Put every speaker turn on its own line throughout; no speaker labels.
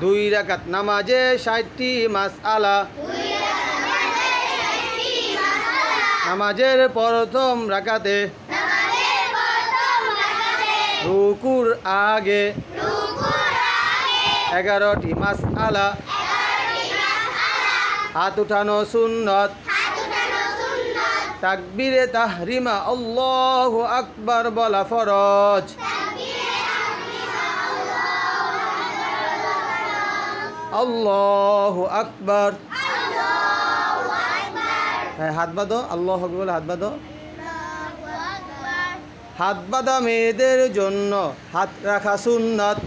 দুই রাকাত নামাজে 60টি মাসআলা। নামাজের প্রথম রাকাতে রুকুর আগে 11টি মাসআলা। হাত উঠানো সুন্নত। তাকবীরে তাহরিমা আল্লাহু আকবার বলা ফরজ। আল্লাহু আকবার। হ্যাঁ, হাত বাঁধো। আল্লাহু আকবার বলে হাত বাঁধো। হাত বাঁধা মেয়েদের জন্য হাত রাখা সুন্নত।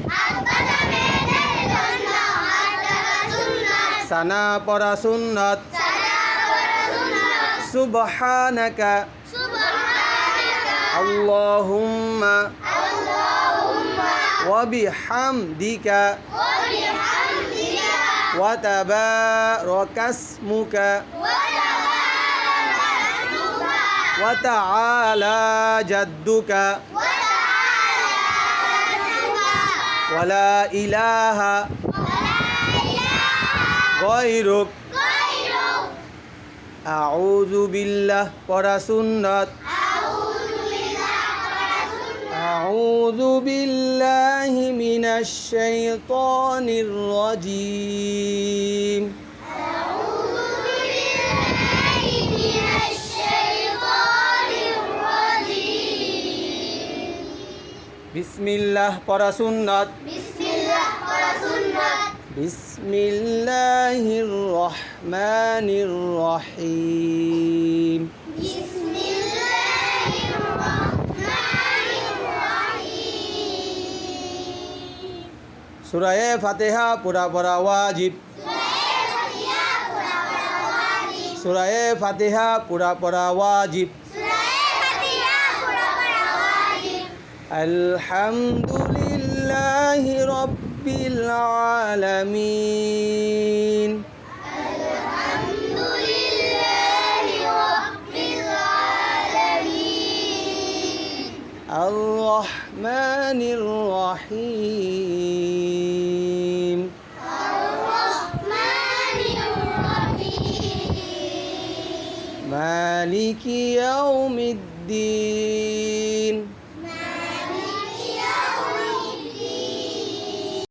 সানা পড়া সুন্নত। সুবহানাকা আল্লাহুম্মা ওয়া বিহামদিকা ওয়া তাবারাকা ইসমুকা ওয়া তাআলা জাদ্দুকা ওয়া লা ইলাহা গায়রুক। আউযু বিল্লাহ পড়া সুন্নত। আউযু বিল্লাহি মিনাশ শাইতানির রাজীম। বিসমিল্লাহ পড়া সুন্নত। বিসমিল্লাহির রহমানির রহিম। সূরা ফাতিহা পুরা পড়া ওয়াজিব। সূরা ফাতিহা পুরা পড়া ওয়াজিব। আলহামদুলিল্লাহি রাব্বিল আলামিন। আর রহমানির রহিম। মালিকি ইয়াউমিদ্দিন।